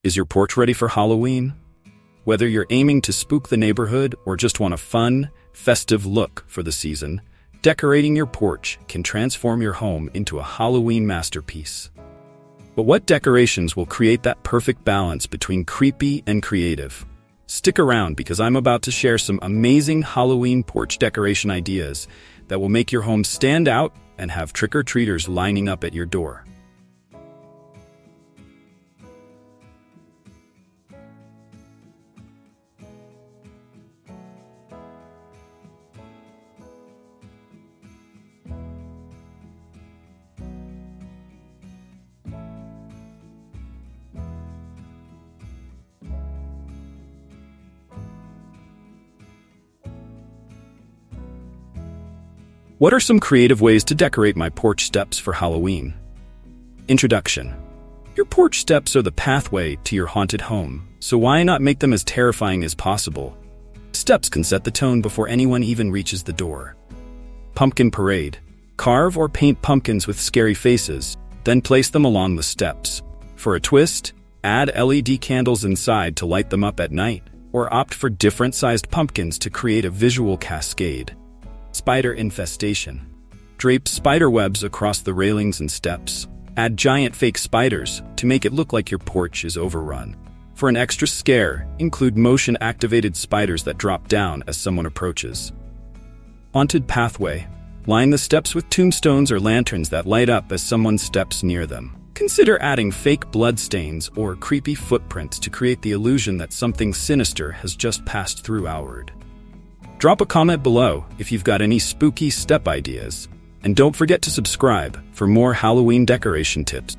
Is your porch ready for Halloween? Whether you're aiming to spook the neighborhood or just want a fun, festive look for the season, decorating your porch can transform your home into a Halloween masterpiece. But what decorations will create that perfect balance between creepy and creative? Stick around because I'm about to share some amazing Halloween porch decoration ideas that will make your home stand out and have trick-or-treaters lining up at your door. What are some creative ways to decorate my porch steps for Halloween? Introduction. Your porch steps are the pathway to your haunted home, so why not make them as terrifying as possible? Steps can set the tone before anyone even reaches the door. Pumpkin parade. Carve or paint pumpkins with scary faces, then place them along the steps. For a twist, add LED candles inside to light them up at night, or opt for different-sized pumpkins to create a visual cascade. Spider infestation. Drape spider webs across the railings and steps. Add giant fake spiders to make it look like your porch is overrun. For an extra scare, include motion-activated spiders that drop down as someone approaches. Haunted pathway. Line the steps with tombstones or lanterns that light up as someone steps near them. Consider adding fake bloodstains or creepy footprints to create the illusion that something sinister has just passed through our. Drop a comment below if you've got any spooky step ideas, and don't forget to subscribe for more Halloween decoration tips.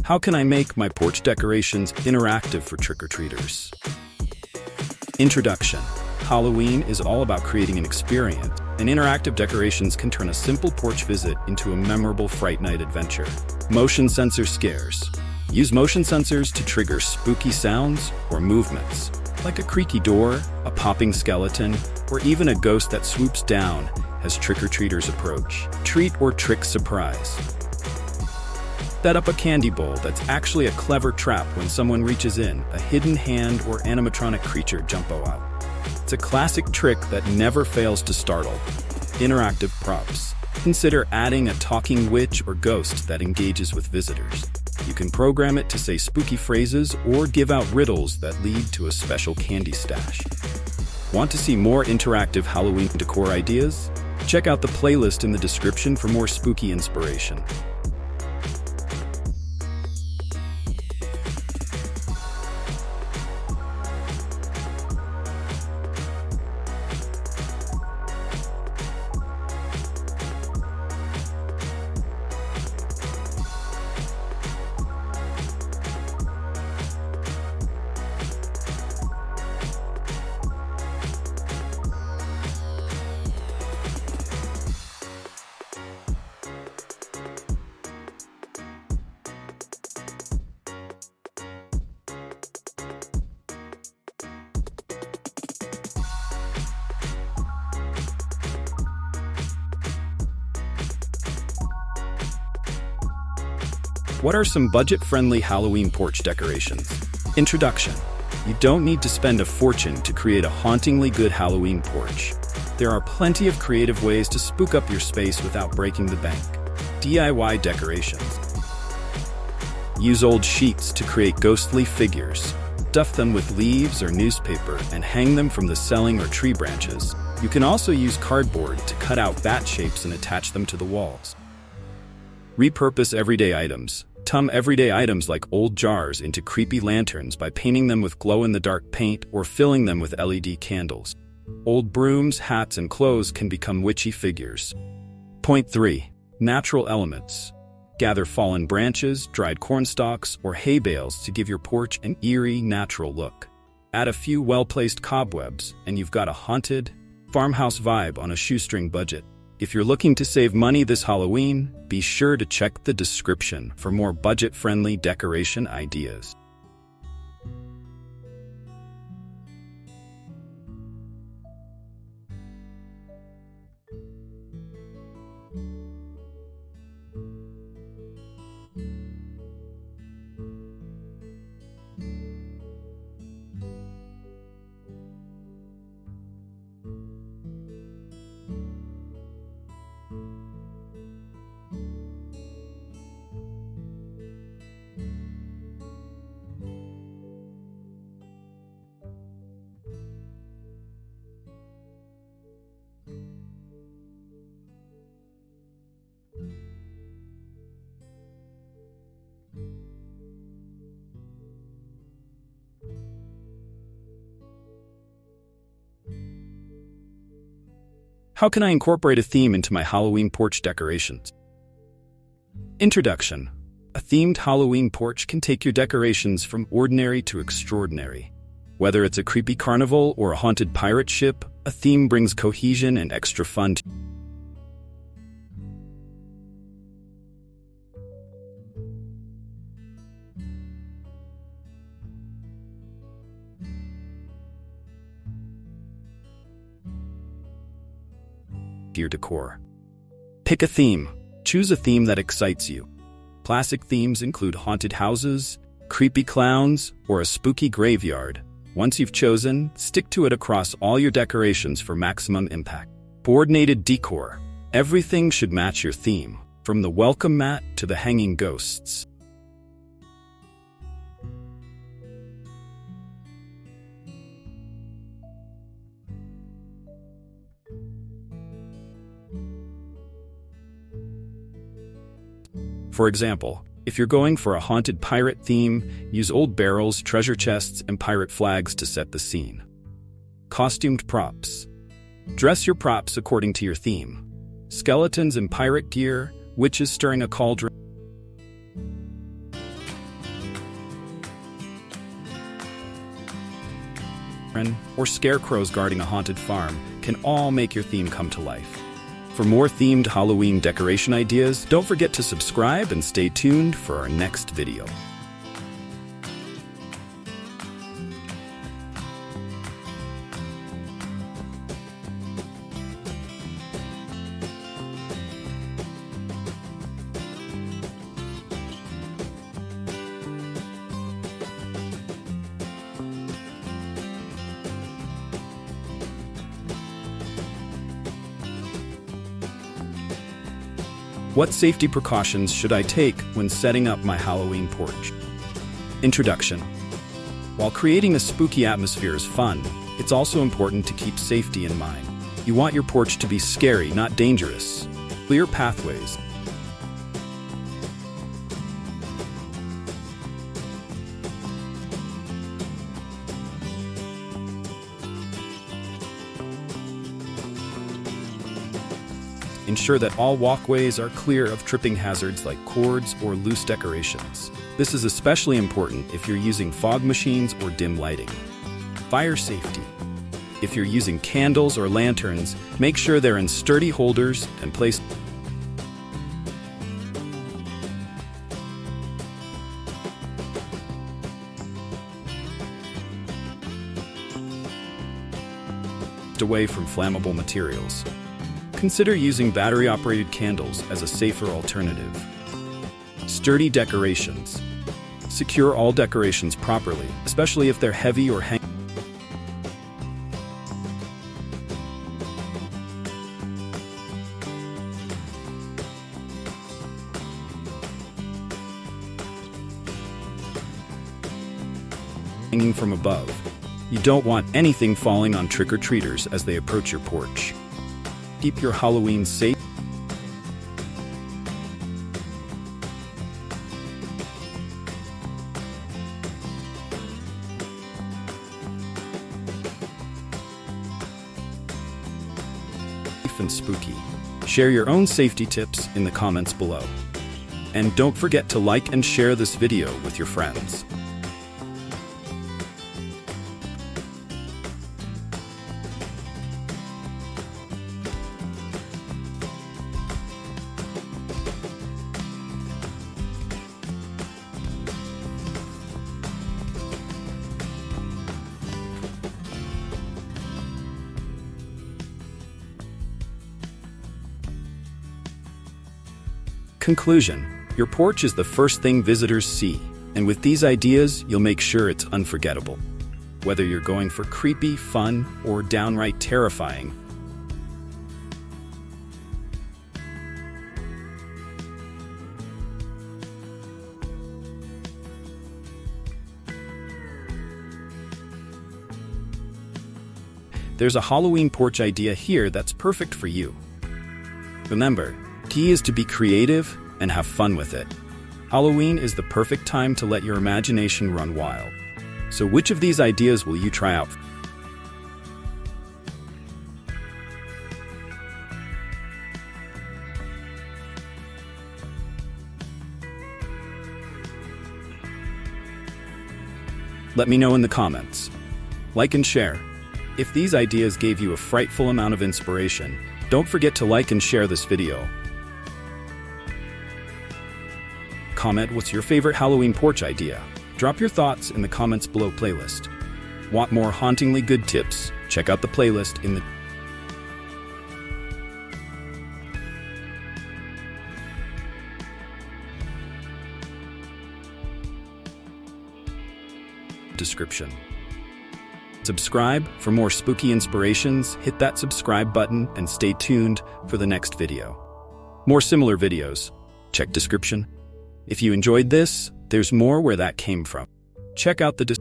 How can I make my porch decorations interactive for trick-or-treaters? Introduction. Halloween is all about creating an experience, and interactive decorations can turn a simple porch visit into a memorable Fright Night adventure. Motion sensor scares. Use motion sensors to trigger spooky sounds or movements, like a creaky door, a popping skeleton, or even a ghost that swoops down as trick-or-treaters approach. Treat or trick surprise. Set up a candy bowl that's actually a clever trap when someone reaches in, a hidden hand or animatronic creature jump out. It's a classic trick that never fails to startle. Interactive props. Consider adding a talking witch or ghost that engages with visitors. You can program it to say spooky phrases or give out riddles that lead to a special candy stash. Want to see more interactive Halloween decor ideas? Check out the playlist in the description for more spooky inspiration. What are some budget-friendly Halloween porch decorations? Introduction. You don't need to spend a fortune to create a hauntingly good Halloween porch. There are plenty of creative ways to spook up your space without breaking the bank. DIY decorations. Use old sheets to create ghostly figures. Stuff them with leaves or newspaper and hang them from the ceiling or tree branches. You can also use cardboard to cut out bat shapes and attach them to the walls. Repurpose everyday items. Turn everyday items like old jars into creepy lanterns by painting them with glow-in-the-dark paint or filling them with LED candles. Old brooms, hats, and clothes can become witchy figures. Point 3. Natural elements. Gather fallen branches, dried corn stalks, or hay bales to give your porch an eerie, natural look. Add a few well-placed cobwebs, and you've got a haunted, farmhouse vibe on a shoestring budget. If you're looking to save money this Halloween, be sure to check the description for more budget-friendly decoration ideas. How can I incorporate a theme into my Halloween porch decorations? Introduction. A themed Halloween porch can take your decorations from ordinary to extraordinary. Whether it's a creepy carnival or a haunted pirate ship, a theme brings cohesion and extra fun to your decor. Pick a theme. Choose a theme that excites you. Classic themes include haunted houses, creepy clowns, or a spooky graveyard. Once you've chosen, stick to it across all your decorations for maximum impact. Coordinated decor. Everything should match your theme, from the welcome mat to the hanging ghosts. For example, if you're going for a haunted pirate theme, use old barrels, treasure chests, and pirate flags to set the scene. Costumed props. Dress your props according to your theme. Skeletons in pirate gear, witches stirring a cauldron, or scarecrows guarding a haunted farm can all make your theme come to life. For more themed Halloween decoration ideas, don't forget to subscribe and stay tuned for our next video. What safety precautions should I take when setting up my Halloween porch? Introduction. While creating a spooky atmosphere is fun, it's also important to keep safety in mind. You want your porch to be scary, not dangerous. Clear pathways. Ensure that all walkways are clear of tripping hazards like cords or loose decorations. This is especially important if you're using fog machines or dim lighting. Fire safety. If you're using candles or lanterns, make sure they're in sturdy holders and placed away from flammable materials. Consider using battery-operated candles as a safer alternative. Sturdy decorations. Secure all decorations properly, especially if they're heavy or hanging from above. You don't want anything falling on trick-or-treaters as they approach your porch. Keep your Halloween safe. And spooky. Share your own safety tips in the comments below. And don't forget to like and share this video with your friends. Conclusion: your porch is the first thing visitors see, and with these ideas, you'll make sure it's unforgettable. Whether you're going for creepy, fun, or downright terrifying, there's a Halloween porch idea here that's perfect for you. Remember, key is to be creative and have fun with it. Halloween is the perfect time to let your imagination run wild. So which of these ideas will you try out? Let me know in the comments. Like and share. If these ideas gave you a frightful amount of inspiration, don't forget to like and share this video. Comment what's your favorite Halloween porch idea. Drop your thoughts in the comments below playlist. Want more hauntingly good tips? Check out the playlist in the description. Subscribe for more spooky inspirations, hit that subscribe button, and stay tuned for the next video. More similar videos, check description. If you enjoyed this, there's more where that came from. Check out the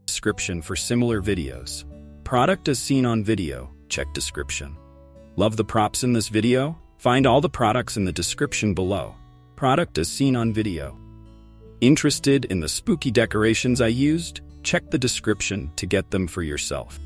description for similar videos. Product as seen on video, check description. Love the props in this video? Find all the products in the description below. Product as seen on video. Interested in the spooky decorations I used? Check the description to get them for yourself.